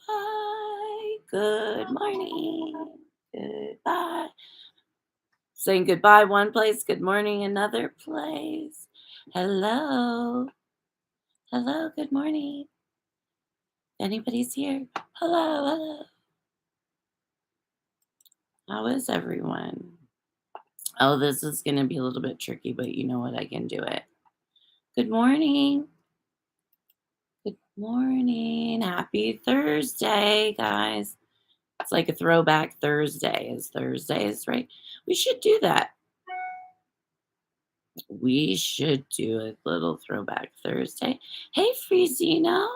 Goodbye. Good morning. Goodbye. Saying goodbye one place, good morning another place. Hello. Hello, good morning. Anybody's here? Hello, hello. How is everyone? Oh, this is going to be a little bit tricky, but you know what? I can do it. Good morning. Good morning. Happy Thursday, guys. It's like a throwback Thursday. Is Thursdays, right? We should do that. We should do a little throwback Thursday. Hey, Freezino.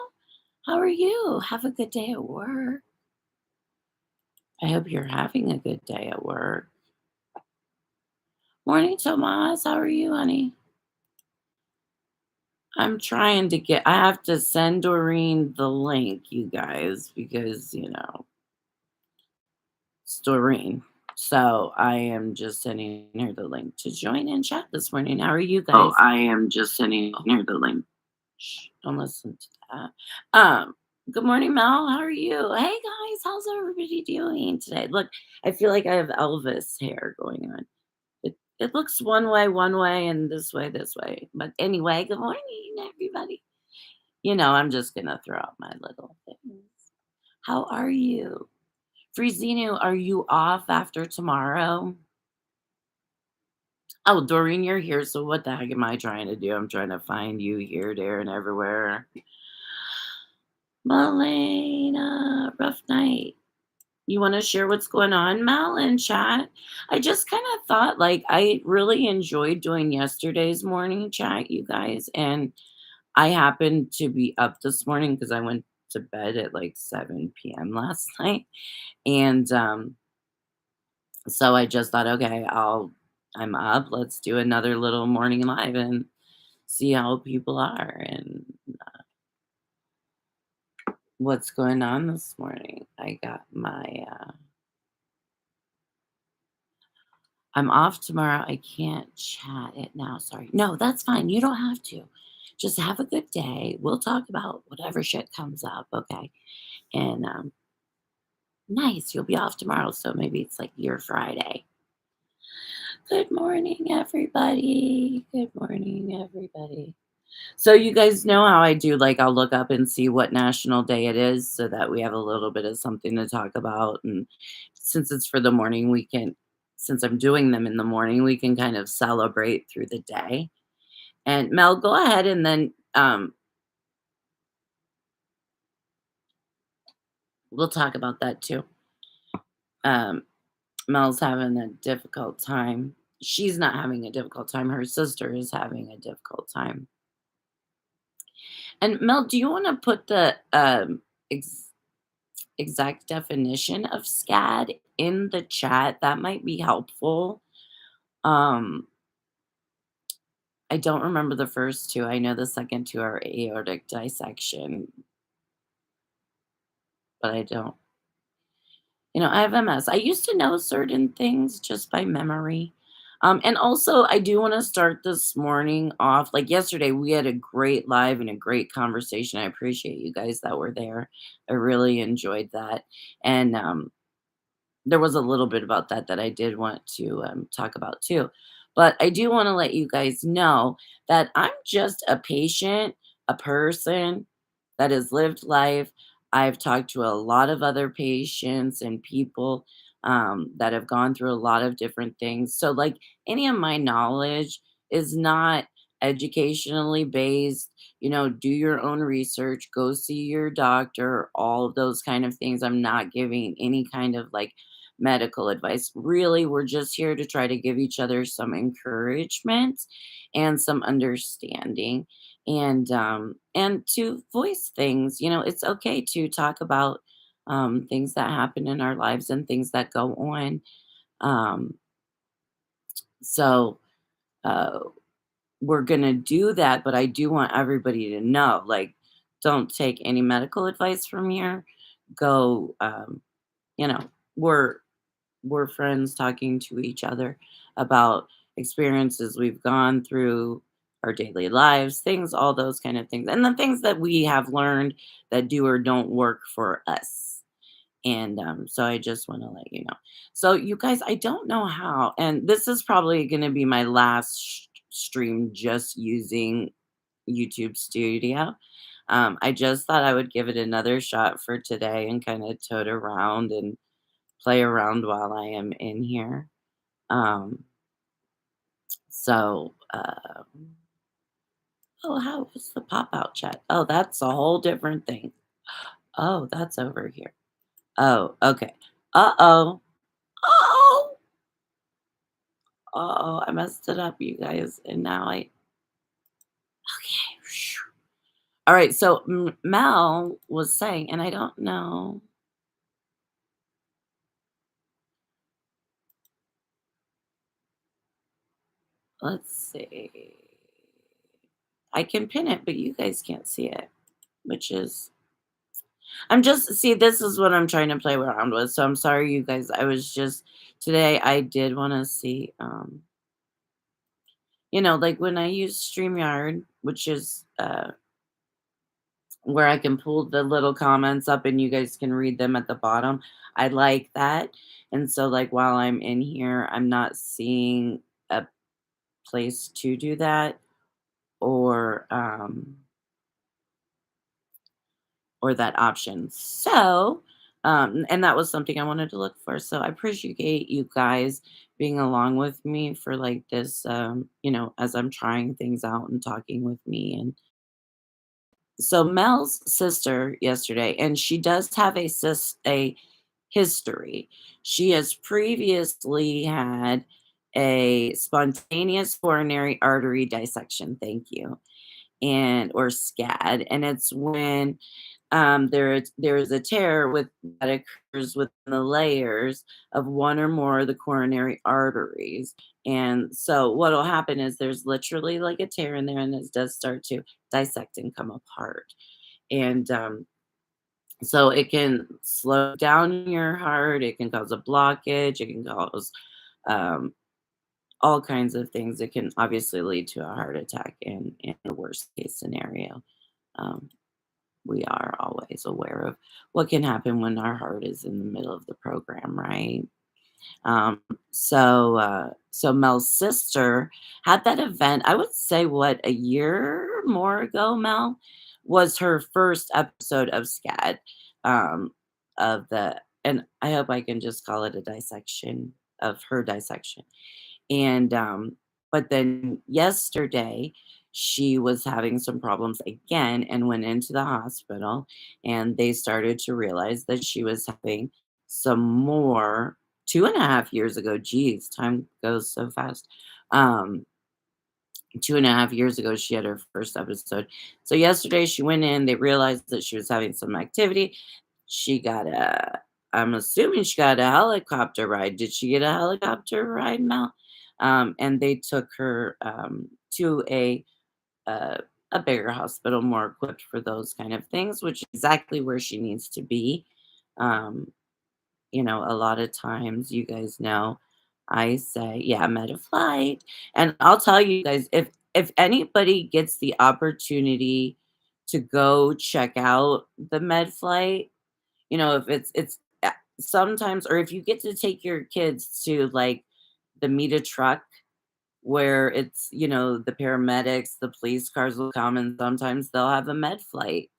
How are you? Have a good day at work. I hope you're having a good day at work. Morning, Tomas. How are you, honey? I'm trying to I have to send Doreen the link, you guys, because, it's Doreen. So I am just sending her the link to join in chat this morning. How are you guys? I am just sending her the link. Shh, don't listen to that. Good morning, Mel. How are you? Hey guys, how's everybody doing today? Look, I feel like I have Elvis hair going on. It looks one way, and this way. But anyway, good morning, everybody. I'm just gonna throw out my little things. How are you? Frizino, are you off after tomorrow? Oh, Doreen, you're here. So what the heck am I trying to do? I'm trying to find you here, there, and everywhere. Malena, rough night. You want to share what's going on, Mal, in chat? I just kind of thought like I really enjoyed doing yesterday's morning chat, you guys. And I happened to be up this morning because I went to bed at like 7 p.m. last night. And so I just thought, okay, I'm up. Let's do another little morning live and see how people are and what's going on this morning. I got my I'm off tomorrow. I can't chat it now. Sorry. No, that's fine. You don't have to. Just have a good day. We'll talk about whatever shit comes up. Okay. And nice. You'll be off tomorrow. So maybe it's like your Friday. Good morning, everybody. Good morning, everybody. So you guys know how I do, like I'll look up and see what national day it is so that we have a little bit of something to talk about. And since it's for the morning, since I'm doing them in the morning, we can kind of celebrate through the day. And Mel, go ahead and then we'll talk about that too. Um, Mel's having a difficult time. She's not having a difficult time. Her sister is having a difficult time. And Mel, do you want to put the exact definition of SCAD in the chat? That might be helpful. Um, I don't remember the first two. I know the second two are aortic dissection, but I don't. I have MS. I used to know certain things just by memory. And also, I do want to start this morning off. Like yesterday, we had a great live and a great conversation. I appreciate you guys that were there. I really enjoyed that. And there was a little bit about that I did want to talk about too. But I do want to let you guys know that I'm just a patient, a person that has lived life. I've talked to a lot of other patients and people that have gone through a lot of different things. So, like, any of my knowledge is not educationally based. Do your own research, go see your doctor, all of those kind of things. I'm not giving any kind of like medical advice. Really, we're just here to try to give each other some encouragement and some understanding and to voice things. It's okay to talk about things that happen in our lives and things that go on. Um, so uh, we're gonna do that, but I do want everybody to know, like, don't take any medical advice from here. Go, you know, we're we're friends talking to each other about experiences we've gone through, our daily lives, things, all those kind of things, and the things that we have learned that do or don't work for us. And so I just want to let you know. So, you guys, I don't know how, and this is probably going to be my last stream just using YouTube Studio. I just thought I would give it another shot for today and kind of tote around and play around while I am in here. Um, oh, how was the pop out chat? Oh, that's a whole different thing. Oh, that's over here. Oh, okay. Uh oh. Oh, oh, I messed it up, you guys. And now okay. All right. So Mel was saying, and I don't know. Let's see. I can pin it, but you guys can't see it, which is I'm just see, this is what I'm trying to play around with. So I'm sorry, you guys. I was just today I did want to see like when I use StreamYard, which is where I can pull the little comments up and you guys can read them at the bottom. I like that. And so like while I'm in here, I'm not seeing a place to do that or that option. So, and that was something I wanted to look for. So I appreciate you guys being along with me for like this, as I'm trying things out and talking with me. And so Mel's sister yesterday, and she does have a history. She has previously had a spontaneous coronary artery dissection. Thank you, and or SCAD, and it's when there is a tear that occurs within the layers of one or more of the coronary arteries. And so what will happen is there's literally like a tear in there and it does start to dissect and come apart. And so it can slow down your heart, it can cause a blockage, it can cause um, all kinds of things. It can obviously lead to a heart attack in the worst case scenario. Um, we are always aware of what can happen when our heart is in the middle of the program, right? Um, so Mel's sister had that event. I would say what a year more ago, Mel was her first episode of SCAD, um, and I hope I can just call it a dissection of her dissection. And but then yesterday she was having some problems again and went into the hospital and they started to realize that she was having some more 2.5 years ago. Geez, time goes so fast. Um 2.5 years ago she had her first episode. So yesterday she went in, they realized that she was having some activity. She got a I'm assuming she got a helicopter ride. Did she get a helicopter ride, Mel? And they took her to uh, a bigger hospital, more equipped for those kind of things, which is exactly where she needs to be. Um, a lot of times, you guys know, I say, yeah, meta flight. And I'll tell you guys, if anybody gets the opportunity to go check out the med flight, if it's sometimes, or if you get to take your kids to like the meet a truck where it's, the paramedics, the police cars will come and sometimes they'll have a med flight.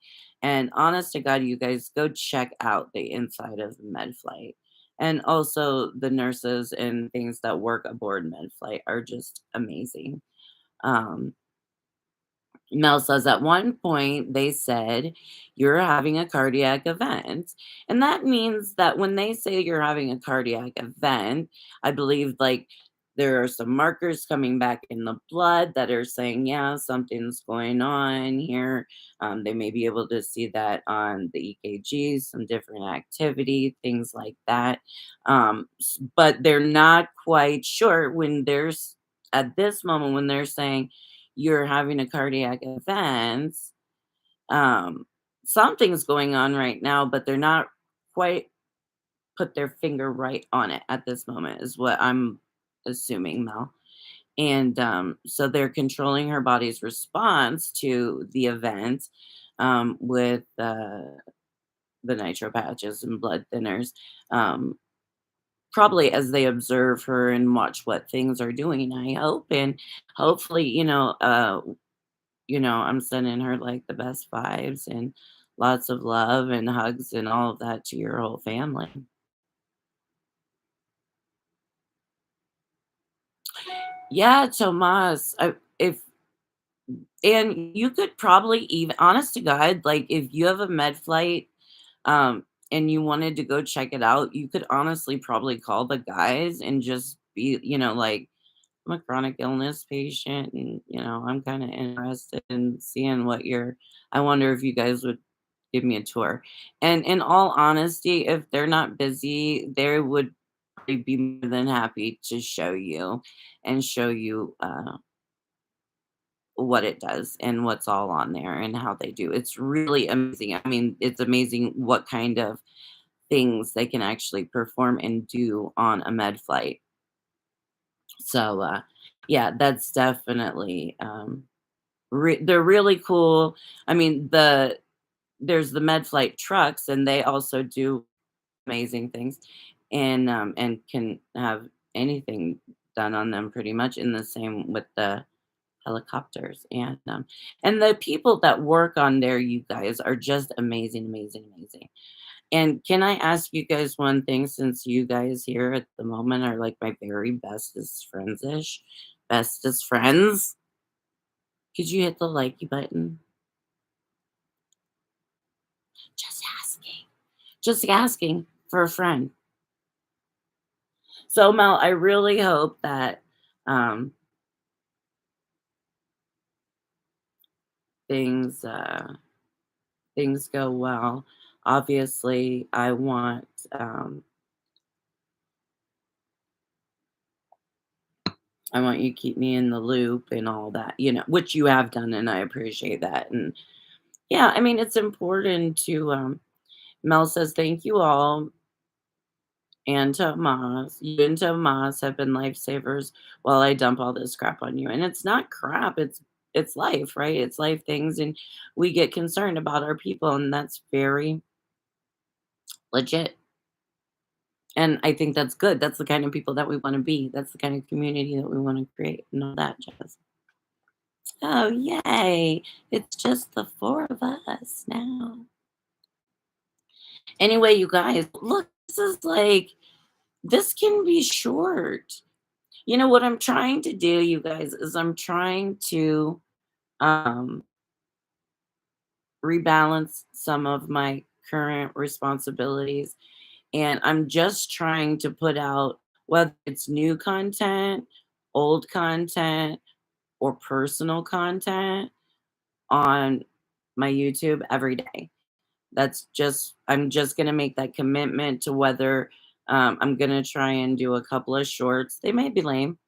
And honest to God, you guys go check out the inside of the med flight. And also the nurses and things that work aboard med flight are just amazing. Um, Mel says at one point they said you're having a cardiac event. And that means that when they say you're having a cardiac event, I believe like there are some markers coming back in the blood that are saying, yeah, something's going on here. They may be able to see that on the EKG, some different activity, things like that. But they're not quite sure when there's at this moment when they're saying, you're having a cardiac event, um, something's going on right now, but they're not quite put their finger right on it at this moment, is what I'm assuming, Mel. And so they're controlling her body's response to the event with the nitro patches and blood thinners. Um, Probably as they observe her and watch what things are doing, I hope, and hopefully, I'm sending her like the best vibes and lots of love and hugs and all of that to your whole family. Yeah, Tomas, if and you could probably even, honest to God, like if you have a med flight, and you wanted to go check it out, you could honestly probably call the guys and just be, like, I'm a chronic illness patient and, I'm kind of interested in seeing what you're, I wonder if you guys would give me a tour. And in all honesty, if they're not busy, they would probably be more than happy to show you and show you what it does and what's all on there and how they do. It's really amazing. I mean, it's amazing what kind of things they can actually perform and do on a med flight. So, yeah, that's definitely they're really cool. I mean, there's the med flight trucks, and they also do amazing things, and can have anything done on them pretty much. In the same with the helicopters, and the people that work on there, you guys are just amazing, amazing, amazing. And can I ask you guys one thing, since you guys here at the moment are like my very bestest friends-ish, bestest friends? Could you hit the likey button? Just asking. Just asking for a friend. So Mel, I really hope that um things things go well. Obviously, I want you to keep me in the loop and all that, which you have done, and I appreciate that. And yeah, I mean, it's important to, Mel says, thank you all. And Tomas, you and Tomas have been lifesavers while I dump all this crap on you. And it's not crap, it's life, right? It's life things. And we get concerned about our people, and that's very legit. And I think that's good. That's the kind of people that we want to be. That's the kind of community that we want to create and all that jazz. Oh, yay. It's just the four of us now. Anyway, you guys, look, this can be short. What I'm trying to do, you guys, is I'm trying to um, rebalance some of my current responsibilities. And I'm just trying to put out, whether it's new content, old content, or personal content on my YouTube every day. I'm just going to make that commitment to whether I'm going to try and do a couple of shorts. They may be lame,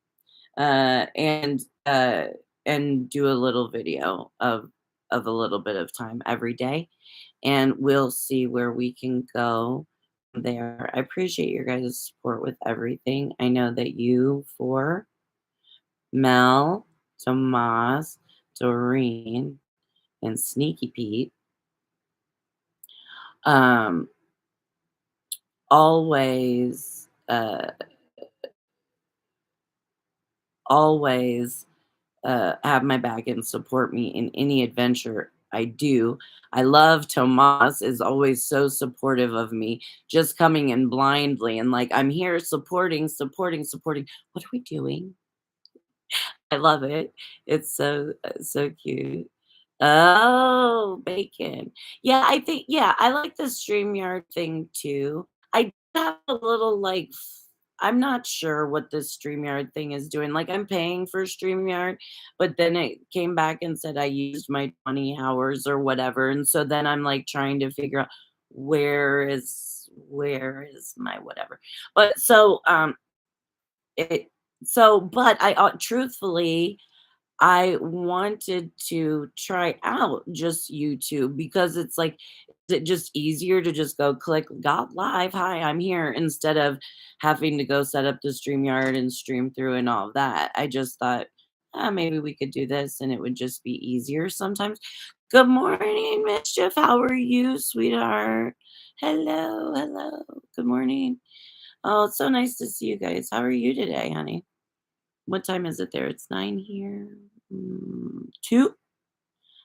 uh, and uh, and do a little video of a little bit of time every day, and we'll see where we can go there. I appreciate your guys' support with everything. I know that you for Mel, Tomas, Doreen, and Sneaky Pete um always always have my back and support me in any adventure I do. I love Tomas is always so supportive of me, just coming in blindly and like, I'm here supporting, supporting, supporting. What are we doing? I love it. It's so cute. Oh, bacon. Yeah, I like the StreamYard thing too. I have a little like I'm not sure what this StreamYard thing is doing. Like I'm paying for StreamYard, but then it came back and said I used my 20 hours or whatever. And so then I'm like trying to figure out where is my whatever. But it but I truthfully I wanted to try out just YouTube because it's like it's it just easier to just go click got live, hi, I'm here, instead of having to go set up the StreamYard and stream through and all of that. I just thought, maybe we could do this and it would just be easier sometimes. Good morning, Mischief. How are you, sweetheart? Hello, hello. Good morning. Oh, it's so nice to see you guys. How are you today, honey? What time is it there? It's 9 here. 2?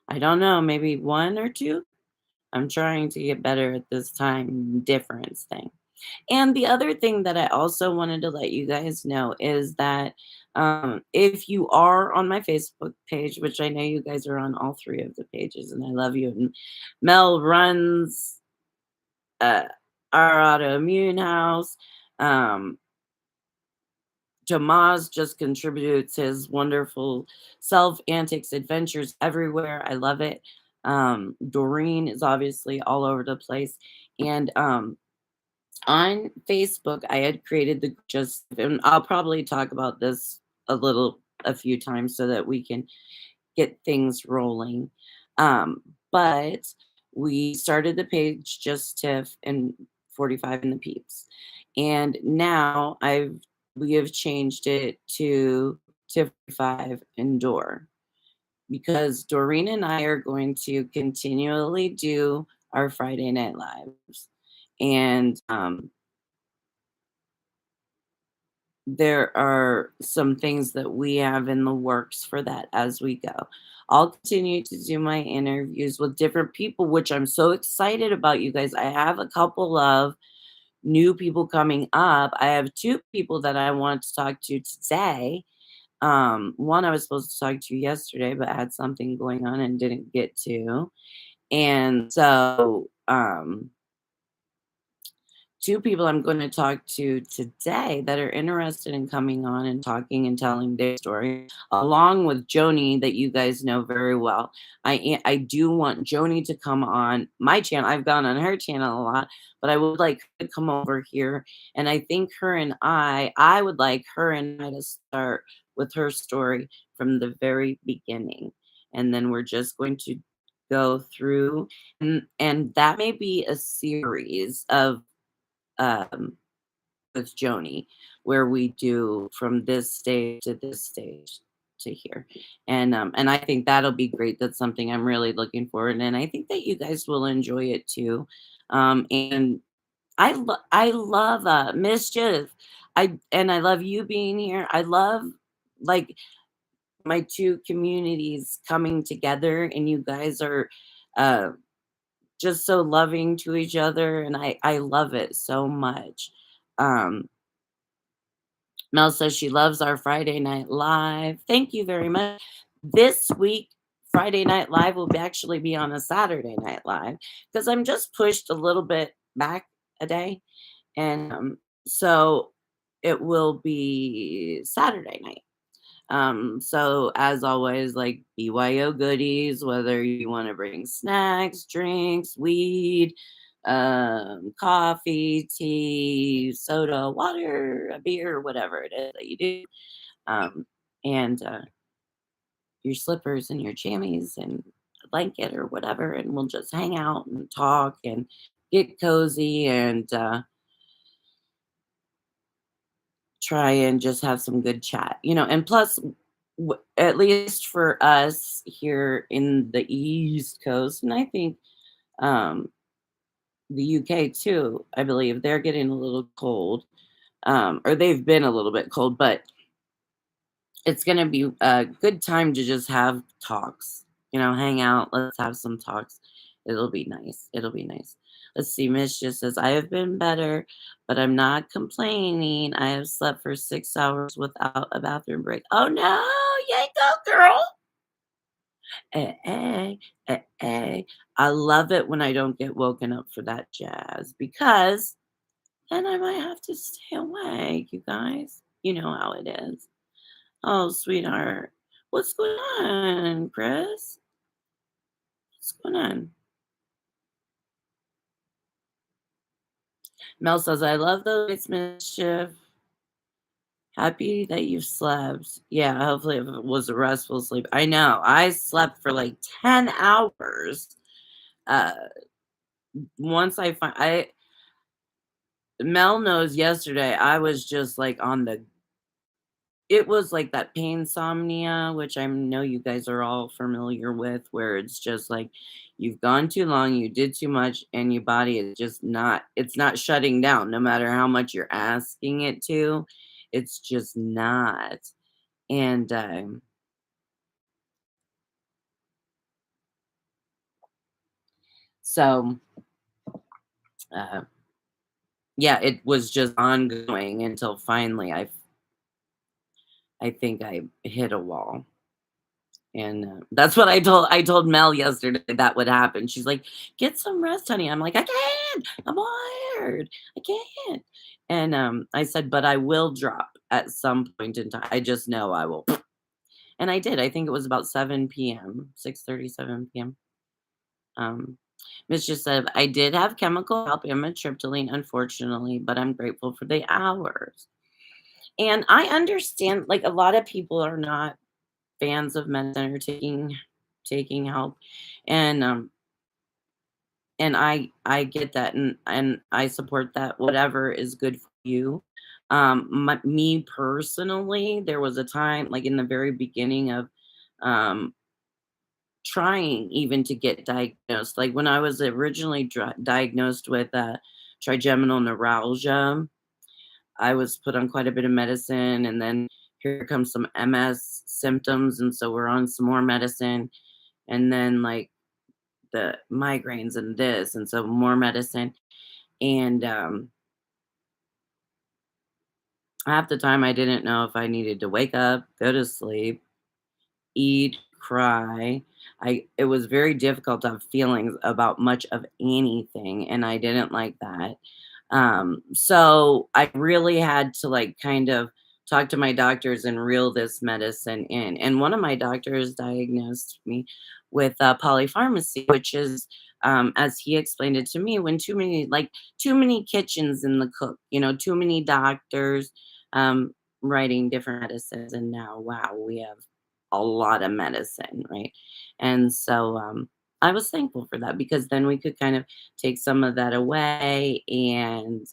I don't know, maybe 1 or 2? I'm trying to get better at this time difference thing. And the other thing that I also wanted to let you guys know is that if you are on my Facebook page, which I know you guys are on all three of the pages, and I love you. And Mel runs uh, our autoimmune house. Um, Jamaz just contributes his wonderful self antics, adventures everywhere. I love it. Doreen is obviously all over the place. And on Facebook, I had created the just, and I'll probably talk about this a few times so that we can get things rolling. Um, but we started the page just Tiff and 45 and the peeps. And now we have changed it to Tiff 5 and Door because Doreen and I are going to continually do our Friday night lives. And there are some things that we have in the works for that as we go. I'll continue to do my interviews with different people, which I'm so excited about, you guys. I have a couple of new people coming up. I have two people that I want to talk to today. One I was supposed to talk to yesterday, but had something going on and didn't get to. And so, two people I'm going to talk to today that are interested in coming on and talking and telling their story, along with Joni, that you guys know very well. I do want Joni to come on my channel. I've gone on her channel a lot, but I would like her to come over here. And I think I would like her and I to start with her story from the very beginning. And then we're just going to go through, and that may be a series of um, with Joni, where we do from this stage to this stage to here. And I think that'll be great. That's something I'm really looking forward, and I think that you guys will enjoy it too. And I love mischief. I love you being here. I love like my two communities coming together, and you guys are uh just so loving to each other, and I love it so much. Um, Mel says she loves our Friday Night Live. Thank you very much. This week, Friday Night Live will actually be on a Saturday Night Live because I'm just pushed a little bit back a day, and so it will be Saturday night. So as always, like BYO goodies, whether you want to bring snacks, drinks, weed, coffee, tea, soda, water, a beer, whatever it is that you do. Um, and your slippers and your jammies and a blanket or whatever, and we'll just hang out and talk and get cozy and try and just have some good chat, and plus, at least for us here in the East Coast, and I think um, the UK too, I believe they're getting a little cold, or they've been a little bit cold, but it's going to be a good time to just have talks, hang out. Let's have some talks. It'll be nice. It'll be nice. Let's see. Miss just says, I have been better, but I'm not complaining. I have slept for 6 hours without a bathroom break. Oh no. Yay, go, girl. Hey, hey. I love it when I don't get woken up for that jazz because then I might have to stay awake, you guys. You know how it is. Oh, sweetheart. What's going on, Chris? What's going on? Mel says, I love the lights, mischief. Happy that you've slept. Yeah, hopefully it was a restful sleep. I know. I slept for like 10 hours uh once I Mel knows yesterday, I was just, like, on the it was like that pain insomnia, which I know you guys are all familiar with, where it's just like you've gone too long, you did too much, and your body is just not it's not shutting down no matter how much you're asking it to. It's just not. And so uh yeah, it was just ongoing until finally I think I hit a wall. And, that's what I told Mel yesterday that would happen. She's like, "Get some rest, honey." I'm like, "I can't. I'm wired. I can't." And, I said, "But I will drop at some point in time. I just know I will." And I did. I think it was about 7 PM, 6:30, 7 PM. Um, Miss just said, "I did have chemical help, amitriptyline, unfortunately, but I'm grateful for the hours." And I understand, like, a lot of people are not fans of medicine or taking help, and, I get that, and I support that, whatever is good for you. Me personally, there was a time, like, in the very beginning of, um, trying even to get diagnosed, like, when I was originally diagnosed with, trigeminal neuralgia, I was put on quite a bit of medicine, and then here comes some MS symptoms, and so we're on some more medicine, and then, like, the migraines and this, and so more medicine. And half the time I didn't know if I needed to wake up, go to sleep, eat, cry. It was very difficult to have feelings about much of anything, and I didn't like that. So I really had to like kind of talk to my doctors and reel this medicine in. And one of my doctors diagnosed me with polypharmacy, which is, as he explained it to me, when too many kitchens in the cook, too many doctors um, writing different medicines, and now wow, we have a lot of medicine, right? And so I was thankful for that because then we could kind of take some of that away and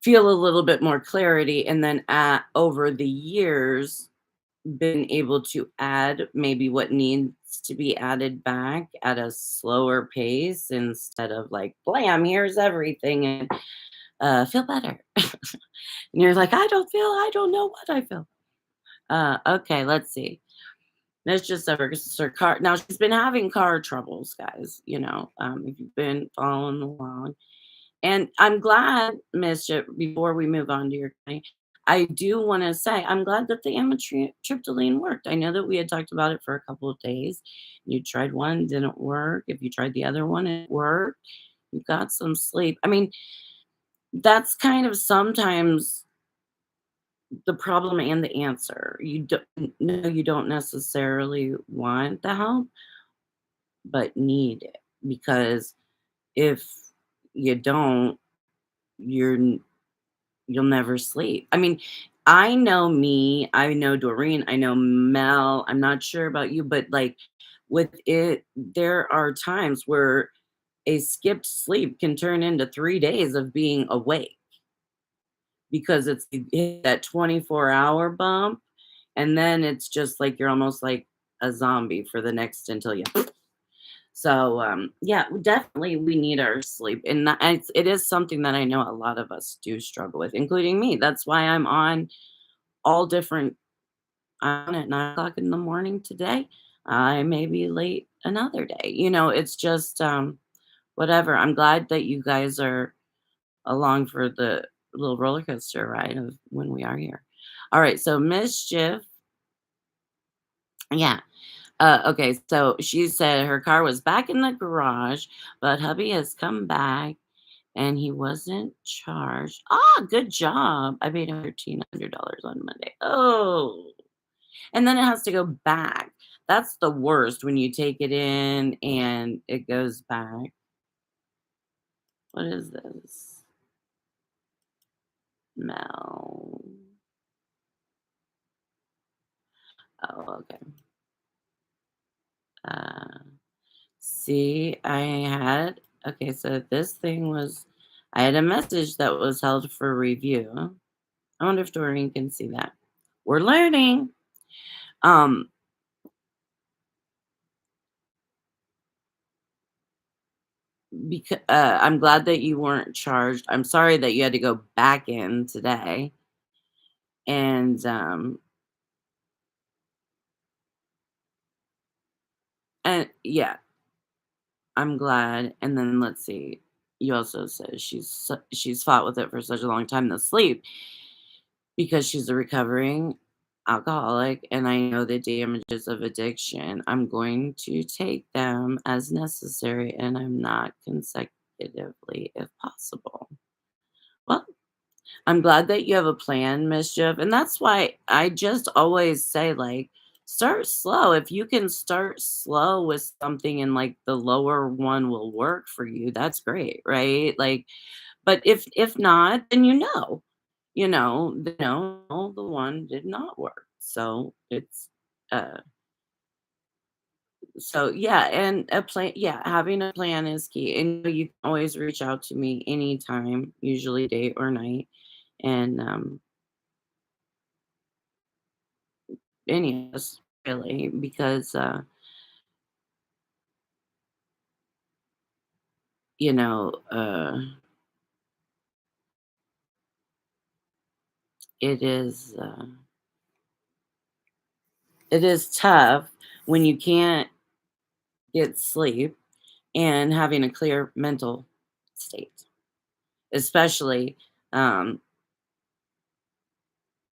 feel a little bit more clarity. And then over the years, been able to add maybe what needs to be added back at a slower pace instead of like, blam, here's everything and feel better. And you're like, I don't know what I feel. Okay, let's see. That's just her car. Now she's been having car troubles, guys. If you've been following along, and I'm glad, Mischief. Before we move on to your point, I do want to say I'm glad that the amitriptyline worked. I know that we had talked about it for a couple of days. You tried one, didn't work. If you tried the other one, it worked. You got some sleep. I mean, that's kind of sometimes the problem and the answer. You don't no, you don't necessarily want the help, but need it because if you don't, you're n- you'll never sleep. I mean, I know me, I know Doreen, I know Mel. I'm not sure about you, but like with it, there are times where a skipped sleep can turn into 3 days of being awake because it's you hit that 24-hour bump, and then it's just like you're almost like a zombie for the next until you so, yeah, definitely we need our sleep, and it is something that I know a lot of us do struggle with, including me. That's why I'm on all different. I'm on at 9 o'clock in the morning today. I may be late another day. It's just whatever. I'm glad that you guys are along for the little roller coaster ride of when we are here. All right, so mischief. Yeah. Okay, so she said her car was back in the garage, but hubby has come back and he wasn't charged. Ah, good job. I paid him $1,300 on Monday. Oh, and then it has to go back. That's the worst when you take it in and it goes back. What is this? Mel. Oh, okay. Uh, See, okay, so this thing was, I had a message that was held for review. I wonder if Doreen can see that. We're learning. Um, because I'm glad that you weren't charged. I'm sorry that you had to go back in today. And yeah, I'm glad. And then let's see. You also said she's fought with it for such a long time. The sleep, because she's a recovering alcoholic, and I know the damages of addiction. I'm going to take them as necessary, and I'm not consecutively if possible. Well, I'm glad that you have a plan, Mischief. And that's why I just always say, like, start slow. If you can start slow with something and like the lower one will work for you, that's great, right? Like, but if not, then the one did not work. So it's uh so yeah, and a plan, yeah, having a plan is key. And you can always reach out to me anytime, usually day or night. And any of us really, because you know it is it is tough when you can't get sleep and having a clear mental state, especially um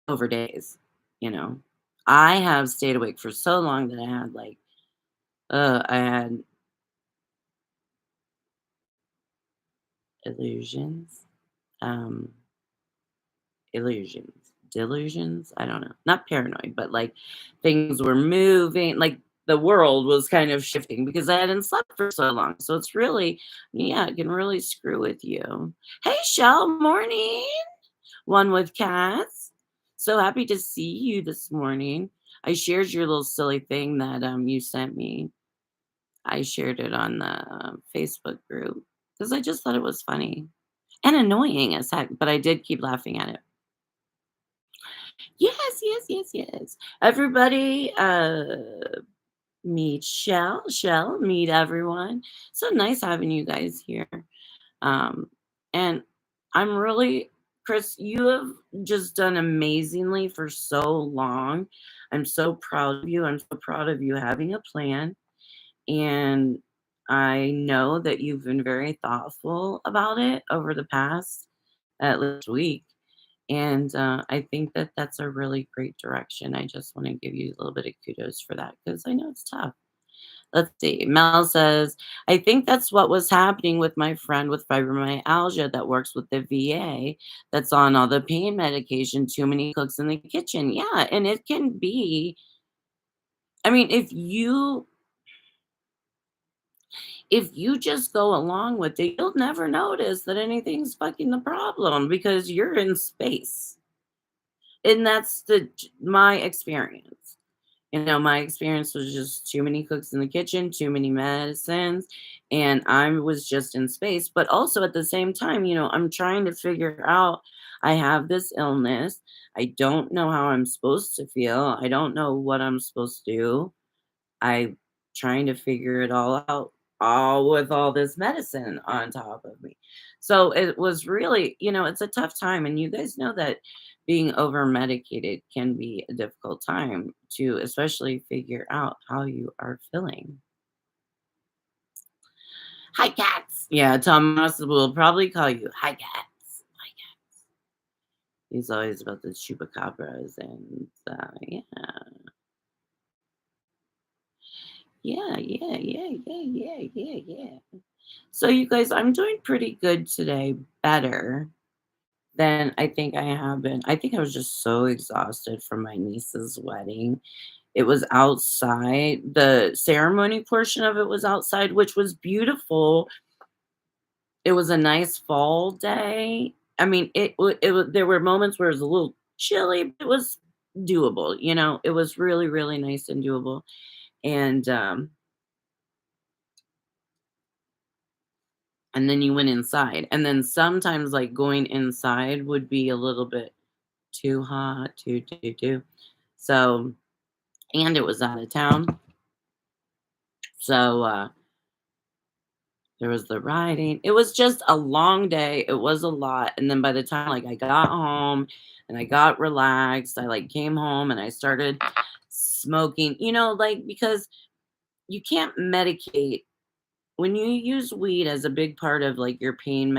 over days, you know. I have stayed awake for so long that I had illusions. Um Illusions. Delusions? I don't know. Not paranoid, but, like, things were moving, like, the world was kind of shifting because I hadn't slept for so long, so it's really, yeah, it can really screw with you. Hey, Shell, morning. One with cats. So happy to see you this morning. I shared your little silly thing that, you sent me. I shared it on the, Facebook group because I just thought it was funny and annoying as heck, but I did keep laughing at it. Yes, yes, yes, yes. Everybody, meet Shell. Shell, meet everyone. So nice having you guys here. Um, and I'm really, Chris, you have just done amazingly for so long. I'm so proud of you. I'm so proud of you having a plan. And I know that you've been very thoughtful about it over the past at least week. And I think that that's a really great direction. I just want to give you a little bit of kudos for that because I know it's tough. Let's see. Mel says, I think that's what was happening with my friend with fibromyalgia that works with the VA that's on all the pain medication, too many cooks in the kitchen. Yeah. And it can be, I mean, if you just go along with it, you'll never notice that anything's fucking the problem because you're in space. And that's my experience. My experience was just too many cooks in the kitchen, too many medicines, and I was just in space. But also at the same time, I'm trying to figure out, I have this illness. I don't know how I'm supposed to feel. I don't know what I'm supposed to do. I trying to figure it all out, all with all this medicine on top of me. So it was really, it's a tough time. And you guys know that being over medicated can be a difficult time to especially figure out how you are feeling. Hi, cats. Yeah, Thomas will probably call you hi, cats. Hi, cat. He's always about the chupacabras and yeah. Yeah, yeah, yeah, yeah, yeah, yeah, yeah. So, you guys, I'm doing pretty good today, better than I think I have been. I think I was just so exhausted from my niece's wedding. It was outside. The ceremony portion of it was outside, which was beautiful. It was a nice fall day. I mean, there were moments where it was a little chilly, but it was doable. It was really, really nice and doable. And and then you went inside. And then sometimes, like, going inside would be a little bit too hot, too. So, and it was out of town. So, there was the riding. It was just a long day. It was a lot. And then by the time like I got home and I got relaxed, I like came home and I started smoking, like because you can't medicate when you use weed as a big part of like your pain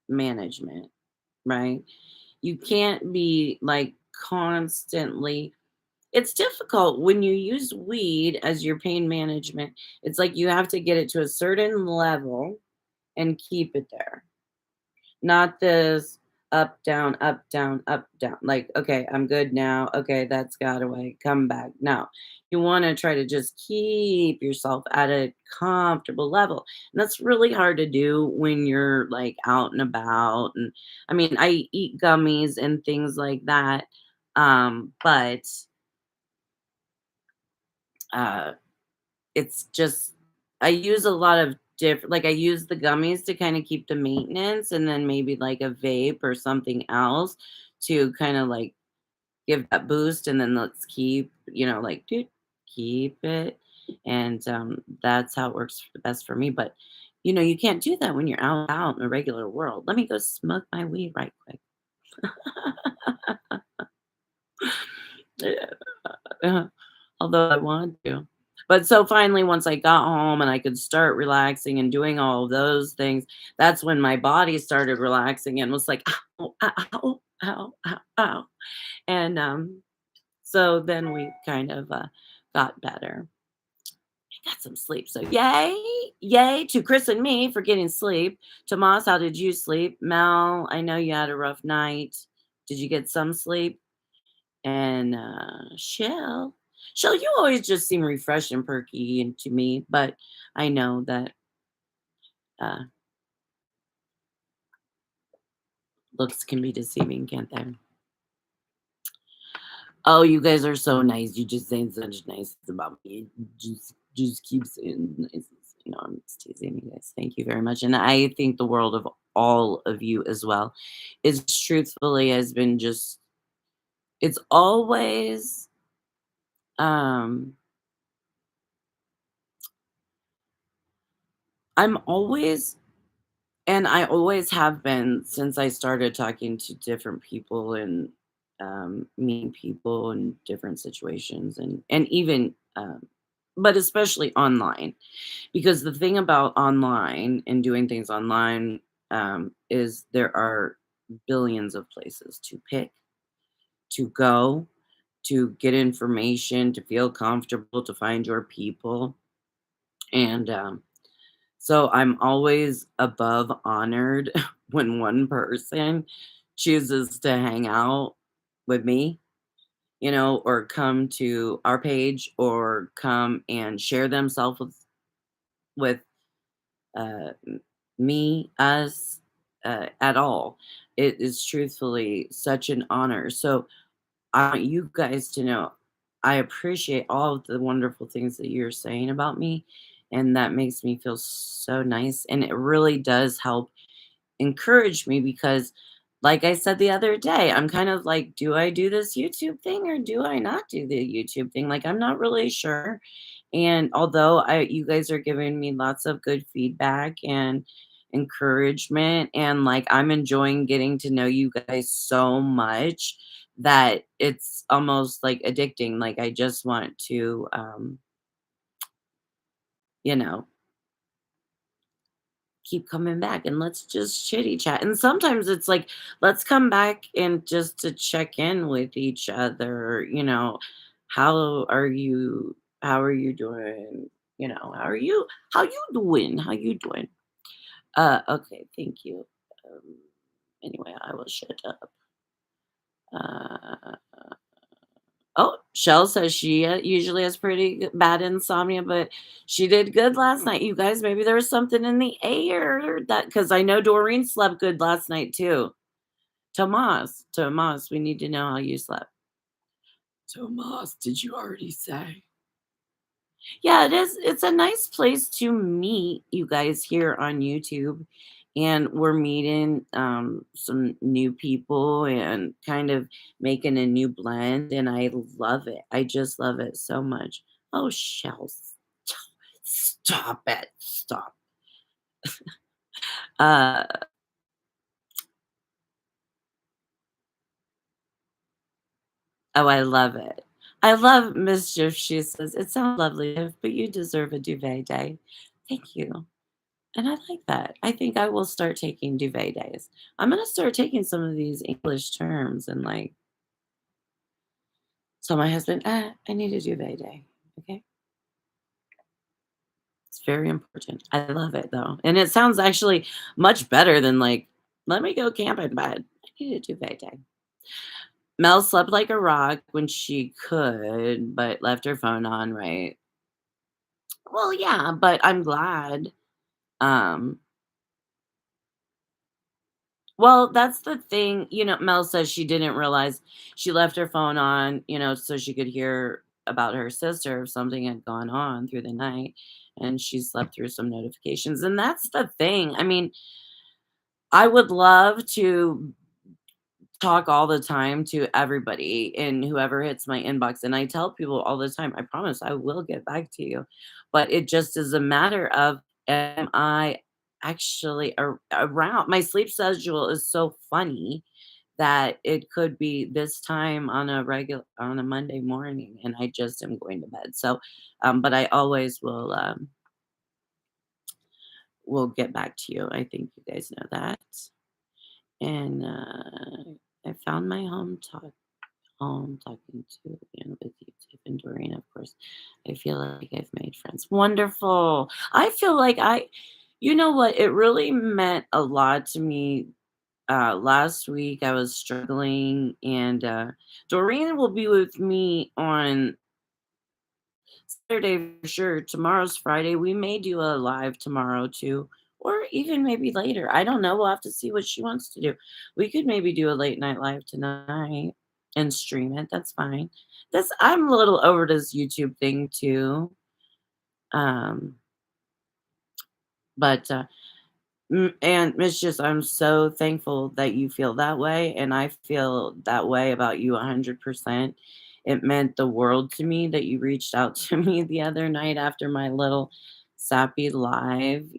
management, right? You can't be like constantly. It's difficult when you use weed as your pain management. It's like you have to get it to a certain level and keep it there. Not this up, down, up, down, up, down. Like, okay, I'm good now. Okay, that's got away. Come back. No, you want to try to just keep yourself at a comfortable level. And that's really hard to do when you're like out and about. And I mean, I eat gummies and things like that. But uh it's just I use a lot of different like, I use the gummies to kinda keep the maintenance and then maybe, like, a vape or something else to kinda, like, give that boost, and then let's keep, like, "Doot, keep it," and, that's how it works the best for me, but, you can't do that when you're out in the regular world. "Let me go smoke my weed right quick." Yeah. Although I want to. But so finally, once I got home and I could start relaxing and doing all of those things, that's when my body started relaxing and was like, ow, ow, ow, ow, ow, ow. And so then we kind of got better. I got some sleep. So yay to Chris and me for getting sleep. Tomas, how did you sleep? Mel, I know you had a rough night. Did you get some sleep? And, Shell, you always just seem refreshed and perky and to me, but I know that, uh, looks can be deceiving, can't they? Oh, you guys are so nice. You just saying such nice about me. Just keep saying nice. I'm just teasing you guys. Thank you very much. And I think the world of all of you as well. Is truthfully has been just it's always, um I'm always And I always have been since I started talking to different people and meeting people in different situations and even but especially online because the thing about online and doing things online is there are billions of places to pick to go to get information to feel comfortable to find your people and so I'm always above honored when one person chooses to hang out with me, or come to our page or come and share themselves with me, us, at all. It is truthfully such an honor. So I want you guys to know I appreciate all of the wonderful things that you're saying about me. And that makes me feel so nice. And it really does help encourage me because, like I said the other day, I'm kind of like, do I do this YouTube thing or do I not do the YouTube thing? Like, I'm not really sure. And although you guys are giving me lots of good feedback and encouragement, and like I'm enjoying getting to know you guys so much that it's almost like addicting. Like I just want to, you know, keep coming back and let's just chitty chat. And sometimes it's like, let's come back and just to check in with each other, how are you? How are you doing? How you doing? How you doing? Okay, thank you. Um, anyway, I will shut up. Uh, oh, Shell says she usually has pretty bad insomnia, but she did good last night. You guys, maybe there was something in the air that because I know Doreen slept good last night too. Tomas, we need to know how you slept. Tomas, did you already say? Yeah, it is. It's a nice place to meet you guys here on YouTube. And we're meeting some new people and kind of making a new blend. And I love it. I just love it so much. Oh, shells. Stop it. Stop. Uh, oh, I love it. I love mischief. She says, it sounds lovely, but you deserve a duvet day. Thank you. And I like that. I think I will start taking duvet days. I'm gonna start taking some of these English terms and like tell my husband, I need a duvet day. Okay. It's very important. I love it though. And it sounds actually much better than like, let me go camp in bed. I need a duvet day. Mel slept like a rock when she could, but left her phone on, right? Well, yeah, but I'm glad. Um, Well, that's the thing, Mel says she didn't realize she left her phone on, so she could hear about her sister if something had gone on through the night, and she slept through some notifications, and that's the thing. I mean, I would love to talk all the time to everybody and whoever hits my inbox, and I tell people all the time, "I promise I will get back to you." But it just is a matter of, am I actually around? My sleep schedule is so funny that it could be this time on a Monday morning, and I just am going to bed. So, but I always will get back to you. I think you guys know that. And I found my home talking to and with you, Tiff and Doreen, of course. I feel like I've made friends. Wonderful. I feel like you know what? It really meant a lot to me. Last week I was struggling, and Doreen will be with me on Saturday for sure. Tomorrow's Friday. We may do a live tomorrow too, or even maybe later. I don't know. We'll have to see what she wants to do. We could maybe do a late night live tonight and stream it. That's fine. I'm a little over this YouTube thing too. Um, but it's just I'm so thankful that you feel that way, and I feel that way about you 100%. It meant the world to me that you reached out to me the other night after my little sappy live,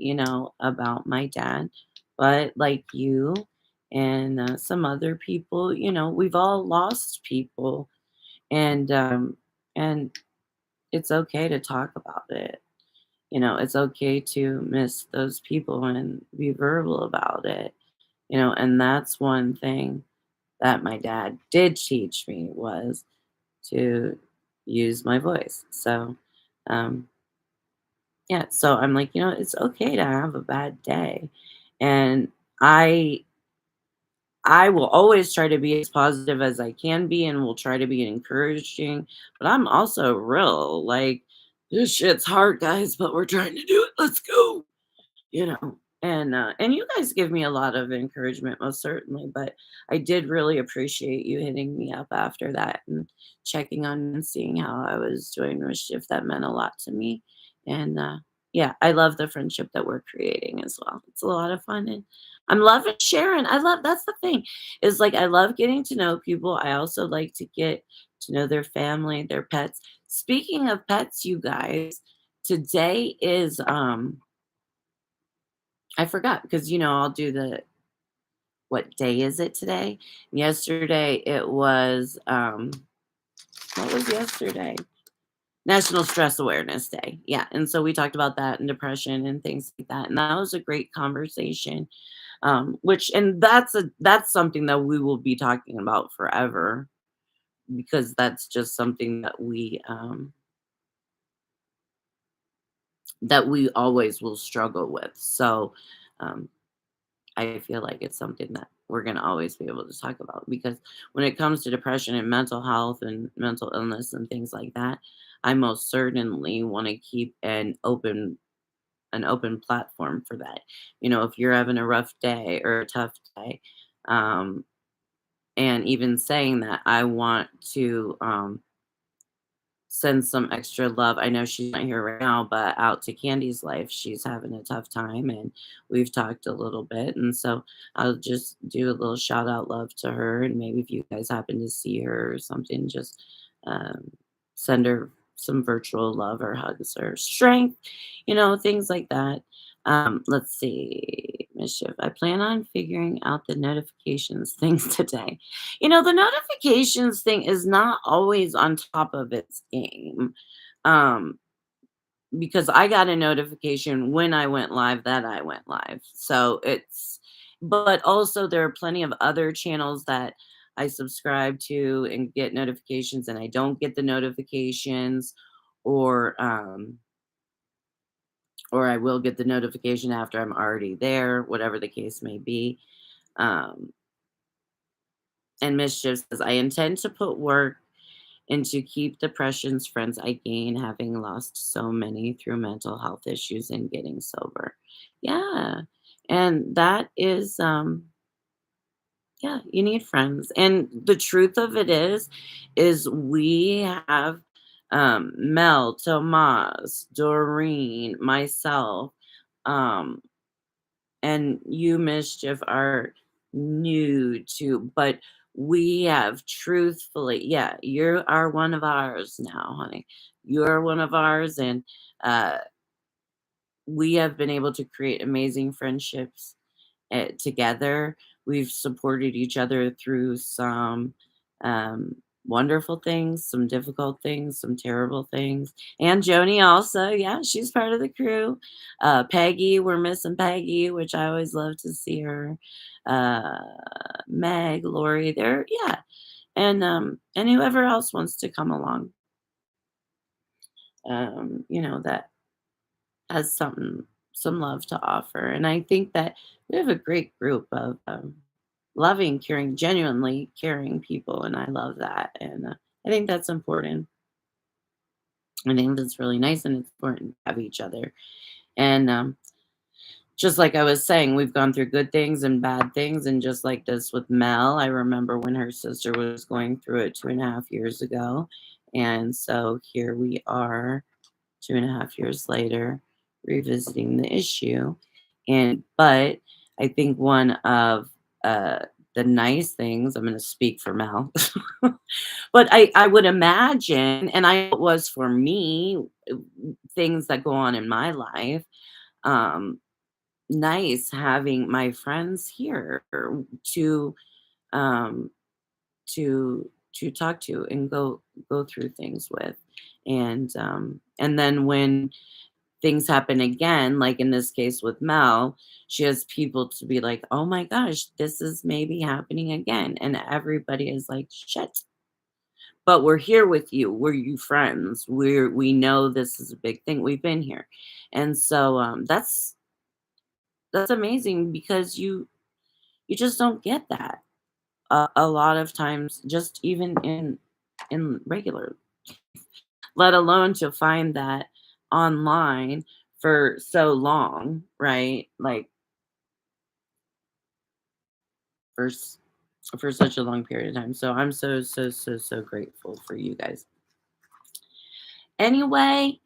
about my dad. But like you and some other people, we've all lost people, and and it's okay to talk about it. It's okay to miss those people and be verbal about it. And that's one thing that my dad did teach me was to use my voice. So, um, yeah, so I'm like, it's okay to have a bad day. And I I will always try to be as positive as I can be and will try to be encouraging, but I'm also real like this shit's hard, guys, but we're trying to do it. Let's go. And you guys give me a lot of encouragement, most certainly, but I did really appreciate you hitting me up after that and checking on me and seeing how I was doing mischief. That meant a lot to me. And yeah, I love the friendship that we're creating as well. It's a lot of fun, and I'm loving sharing. That's the thing, is like I love getting to know people. I also like to get to know their family, their pets. Speaking of pets, you guys, today is I forgot because, I'll do what day is it today? Yesterday it was, what was yesterday? National Stress Awareness Day. Yeah. And so we talked about that and depression and things like that. And that was a great conversation. And that's something that we will be talking about forever, because that's just something that we always will struggle with. So, um, I feel like it's something that we're going to always be able to talk about, because when it comes to depression and mental health and mental illness and things like that, I most certainly want to keep an open platform for that. If you're having a rough day or a tough day, um, and even saying that, I want to send some extra love. I know she's not here right now, but out to Candy's life. She's having a tough time, and we've talked a little bit. And so I'll just do a little shout out love to her. And maybe if you guys happen to see her or something, just um, send her some virtual love or hugs or strength, things like that. Let's see, mischief. I plan on figuring out the notifications things today. The notifications thing is not always on top of its game. Um, because I got a notification when I went live that I went live. But also there are plenty of other channels that I subscribe to and get notifications, and I don't get the notifications, or or I will get the notification after I'm already there, whatever the case may be. Um, and Mischief says, I intend to put work and to keep the precious friends I gain, having lost so many through mental health issues and getting sober. Yeah. And that is, yeah, you need friends. And the truth of it is we have Mel, Tomas, Doreen, myself, um, and you, Mischief, are new to, but we have truthfully, yeah, you are one of ours now, honey. You're one of ours, and uh, we have been able to create amazing friendships together. We've supported each other through some um, wonderful things, some difficult things, some terrible things. And Joni also, yeah, she's part of the crew. Peggy, we're missing Peggy, which I always love to see her. Uh, Meg, Lori, there, yeah, and whoever else wants to come along, that has some love to offer. And I think that we have a great group of loving, caring, genuinely caring people, and I love that. And I think that's important. I think that's really nice, and it's important to have each other. And just like I was saying, we've gone through good things and bad things, and just like this with Mel, I remember when her sister was going through it 2.5 years ago, and so here we are 2.5 years later, revisiting the issue. But I think one of the nice things, I'm going to speak for Mel, but I would imagine, and I know it was for me, things that go on in my life, um, nice having my friends here to um, to talk to and go through things with. And then when things happen again, like in this case with Mel, she has people to be like, "Oh my gosh, this is maybe happening again." And everybody is like, "Shit." But we're here with you. We're you friends. We know this is a big thing. We've been here. And so that's amazing because you just don't get that a lot of times, just even in regular, let alone to find that online for so long, right? Like for s- for such a long period of time. So I'm so grateful for you guys. Anyway,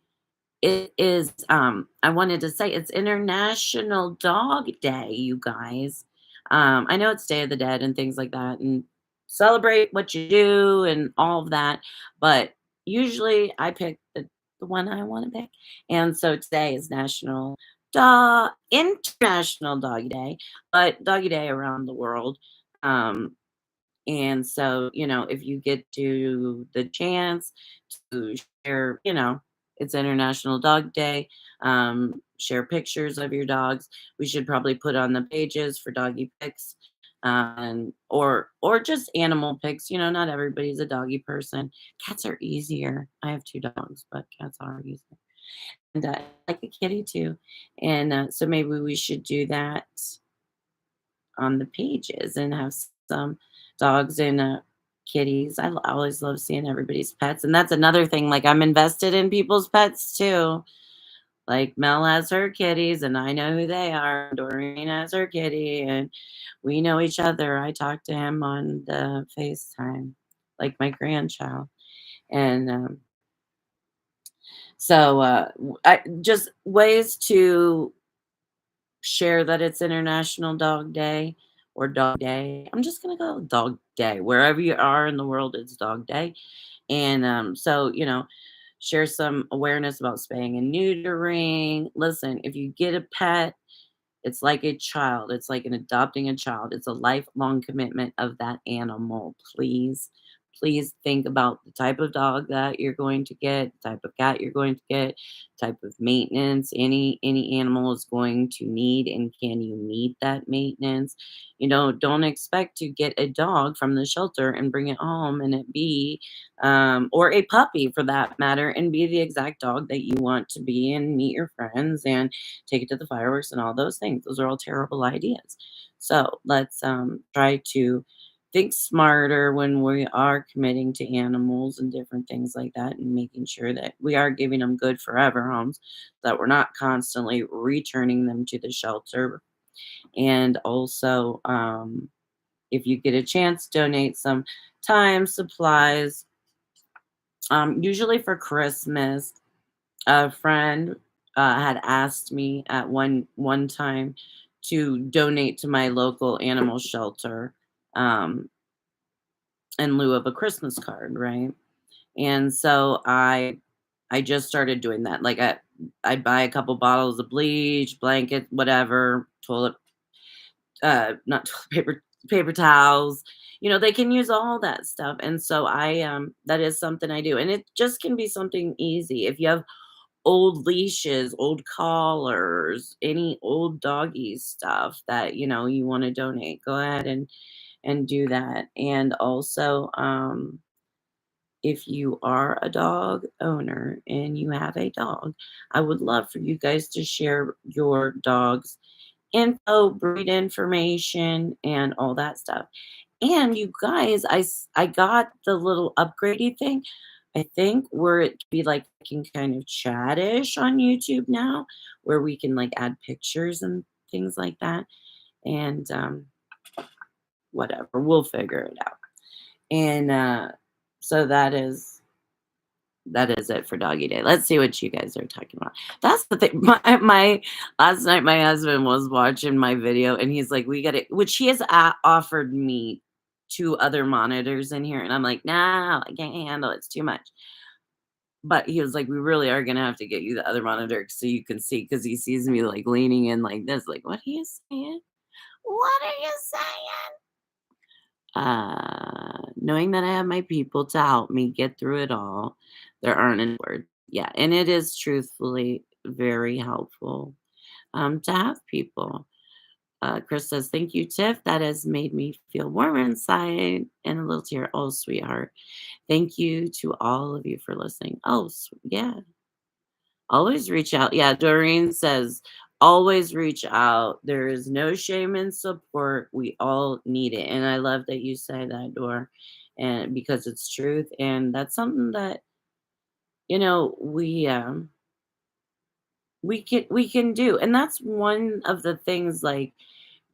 it is I wanted to say it's International Dog Day, you guys. I know it's Day of the Dead and things like that, and celebrate what you do and all of that, but usually I pick the one I want to pick. And so today is International Doggy Day, but Doggy Day around the world. Um and so, if you get to the chance to share, it's International Dog Day, share pictures of your dogs. We should probably put on the pages for doggy pics, or just animal pics. Not everybody's a doggy person. Cats are easier. I have two dogs, but cats are easier. And I like a kitty too. And so maybe we should do that on the pages and have some dogs and kitties. I always love seeing everybody's pets, and that's another thing. Like I'm invested in people's pets too. Like Mel has her kitties, and I know who they are. Doreen has her kitty, and we know each other. I talk to him on the FaceTime, like my grandchild, and So, just ways to share that it's International Dog Day or Dog Day. I'm just gonna go Dog Day. Wherever you are in the world, it's Dog Day. And so, share some awareness about spaying and neutering. Listen, if you get a pet, it's like a child. It's like an adopting a child. It's a lifelong commitment of that animal. Please think about the type of dog that you're going to get, the type of cat you're going to get, type of maintenance any animal is going to need, and can you meet that maintenance? Don't expect to get a dog from the shelter and bring it home and it be or a puppy for that matter and be the exact dog that you want to be and meet your friends and take it to the fireworks and all those things. Those are all terrible ideas. So let's try to think smarter when we are committing to animals and different things like that, and making sure that we are giving them good forever homes, that we're not constantly returning them to the shelter. And also, if you get a chance, donate some time, supplies. Usually for Christmas, a friend had asked me at one time to donate to my local animal shelter um, in lieu of a Christmas card, right? And so I just started doing that. Like I'd buy a couple bottles of bleach, blanket, whatever, toilet not toilet paper towels. They can use all that stuff. And so that is something I do. And it just can be something easy. If you have old leashes, old collars, any old doggy stuff that you want to donate, go ahead and do that. And also, if you are a dog owner and you have a dog, I would love for you guys to share your dog's info, breed information, and all that stuff. And you guys, I got the little upgradey thing. I think where it could be like can kind of chattish on YouTube now, where we can like add pictures and things like that. And whatever, we'll figure it out. And so that is it for doggy day. Let's see what you guys are talking about. That's the thing. My last night, my husband was watching my video, and he's like, "We got it," which he has offered me two other monitors in here, and I'm like, "No, I can't handle it. It's too much." But he was like, "We really are gonna have to get you the other monitor so you can see," because he sees me like leaning in like this, like, "What are you saying? What are you saying?" Knowing that I have my people to help me get through it all, there aren't any words. Yeah, and it is truthfully very helpful to have people. Chris says, "Thank you, Tiff. That has made me feel warm inside and a little tear." Oh, sweetheart. Thank you to all of you for listening. Oh, yeah. Always reach out. Yeah, Doreen says, always reach out. There is no shame in support. We all need it. And I love that you say that, Dor, and because it's truth. And that's something that, you know, we um we can do. And that's one of the things like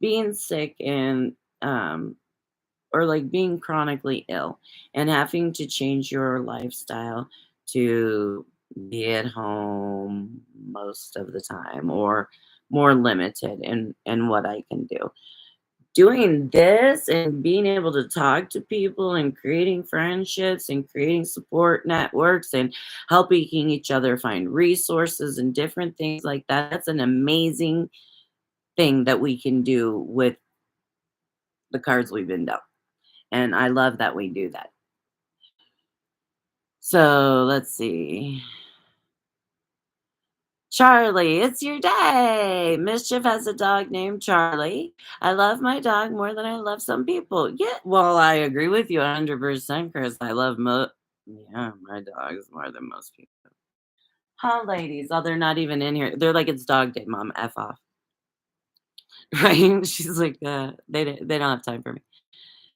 being sick and or like being chronically ill and having to change your lifestyle to be at home most of the time or more limited in what I can do. Doing this and being able to talk to people and creating friendships and creating support networks and helping each other find resources and different things like that. That's an amazing thing that we can do with the cards we've been dealt. And I love that we do that. So let's see. Charlie, it's your day. Mischief has a dog named Charlie. I love my dog more than I love some people. Yeah, well, I agree with you 100%, Chris. I love yeah, my dogs more than most people. Huh, ladies? Oh, they're not even in here. They're like, it's dog day, mom. F off. Right? She's like, they don't have time for me.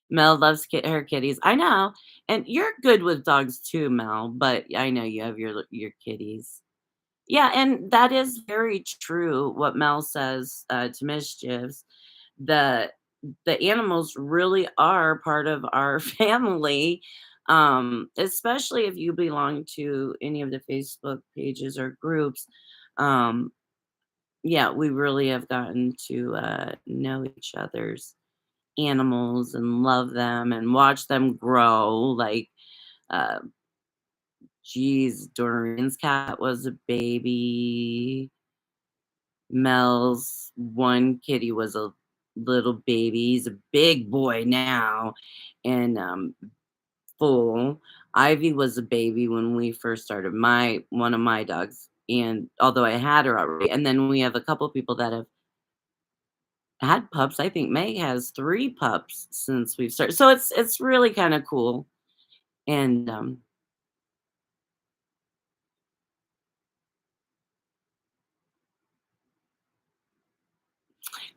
Mel loves her kitties. I know. And you're good with dogs too, Mel, but I know you have your kitties. Yeah, and that is very true what Mel says to Mischiefs. The the animals really are part of our family. Especially if you belong to any of the Facebook pages or groups. Um, yeah, we really have gotten to know each other's animals and love them and watch them grow. Like, uh, geez, Doreen's cat was a baby. Mel's one kitty was a little baby. He's a big boy now and full. Ivy was a baby when we first started my one of my dogs. And although I had her already, and then we have a couple people that have had pups. I think May has 3 pups since we've started. So it's really kind of cool. And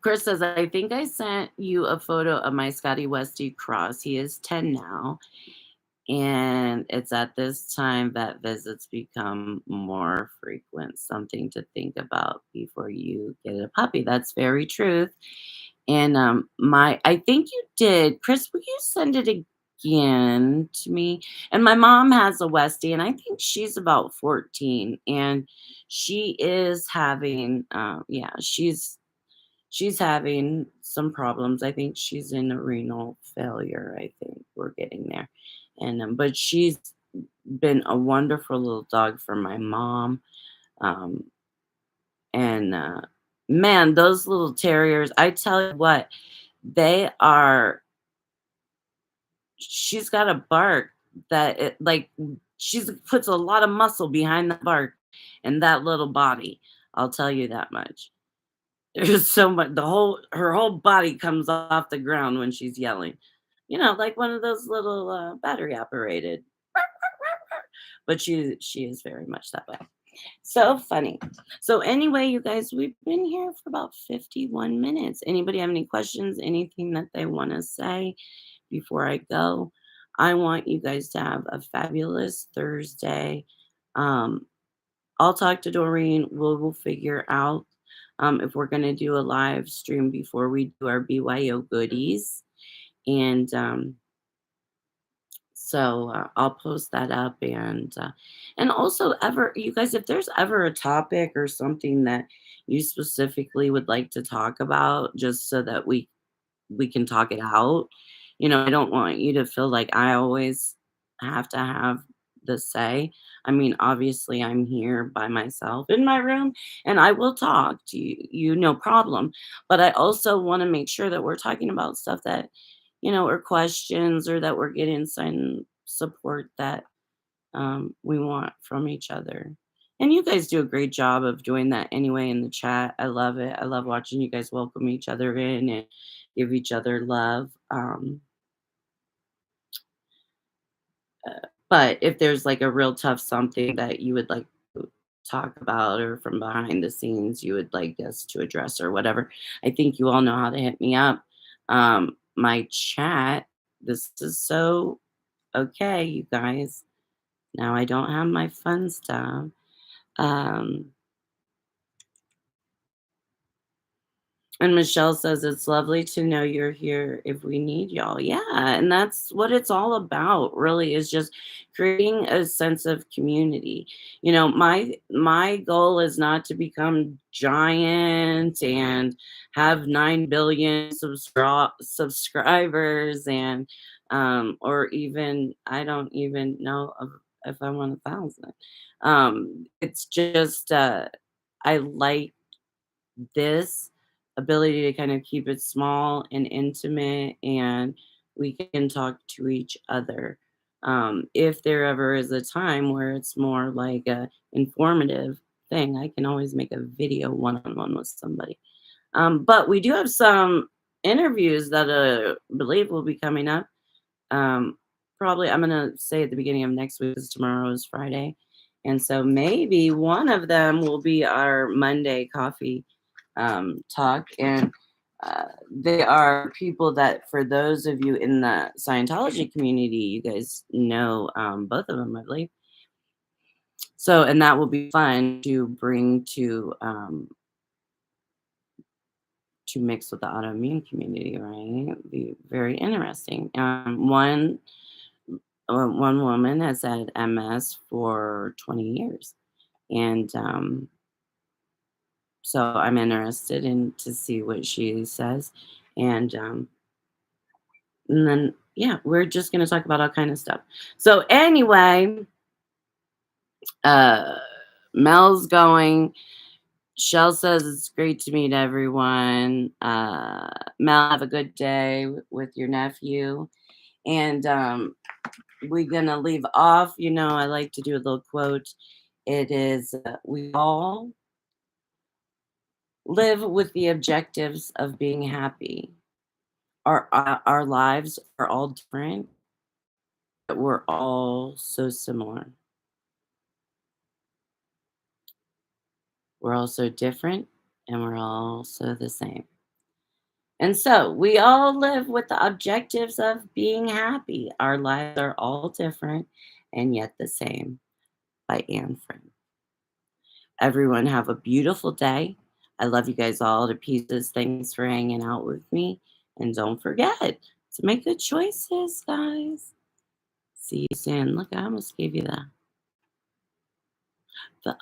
Chris says, I think I sent you a photo of my Scotty Westie cross. He is 10 now. And it's at this time that visits become more frequent. Something to think about before you get a puppy. That's very true. And my I think you did. Chris, will you send it again to me? And my mom has a Westie, and I think she's about 14. And she is having yeah, she's having some problems. I think she's in a renal failure. I think we're getting there. And but she's been a wonderful little dog for my mom. Um, and man, those little terriers, I tell you what, they are she's got a bark that it like she's puts a lot of muscle behind the bark and that little body. I'll tell you that much. There's so much the whole her whole body comes off the ground when she's yelling. You know, like one of those little battery operated. But she is very much that way. So funny. So anyway, you guys, we've been here for about 51 minutes. Anybody have any questions, anything that they want to say before I go? I want you guys to have a fabulous Thursday. Um, I'll talk to Doreen. We'll figure out if we're going to do a live stream before we do our BYO goodies. And so I'll post that up and also ever you guys if there's ever a topic or something that you specifically would like to talk about just so that we can talk it out. You know, I don't want you to feel like I always have to have the say. I mean, obviously, I'm here by myself in my room and I will talk to you, no problem. But I also want to make sure that we're talking about stuff that, or questions or that we're getting some support that we want from each other. And you guys do a great job of doing that anyway in the chat. I love it. I love watching you guys welcome each other in and give each other love. But if there's like a real tough something that you would like to talk about or from behind the scenes you would like us to address or whatever, I think you all know how to hit me up. My chat, this is so okay, you guys. Now I don't have my fun stuff. Um, And Michelle says, "It's lovely to know you're here if we need y'all." Yeah, and that's what it's all about, really, is just creating a sense of community. My goal is not to become giant and have 9 billion subscribers and or even I don't even know if I want 1,000. It's just I like this ability to kind of keep it small and intimate and we can talk to each other. If there ever is a time where it's more like a informative thing, I can always make a video one-on-one with somebody. But we do have some interviews that I believe will be coming up. um, Probably I'm gonna say at the beginning of next week because tomorrow is Friday. And so maybe one of them will be our Monday coffee talk. And they are people that, for those of you in the Scientology community, you guys know both of them, I believe. So, and that will be fun to bring to mix with the autoimmune community, right? Be very interesting. One one woman has had MS for 20 years, and so I'm interested in to see what she says, and then yeah, we're just gonna talk about all kind of stuff. So anyway, uh, Mel's going. Shell says it's great to meet everyone. Mel, have a good day with your nephew. And we're going to leave off. I like to do a little quote. It is we all live with the objectives of being happy. Our lives are all different, but we're all so similar. We're all so different, and we're all so the same. And so we all live with the objectives of being happy. Our lives are all different and yet the same. By Anne Frank. Everyone have a beautiful day. I love you guys all to pieces. Thanks for hanging out with me. And don't forget to make good choices, guys. See you soon. Look, I almost gave you the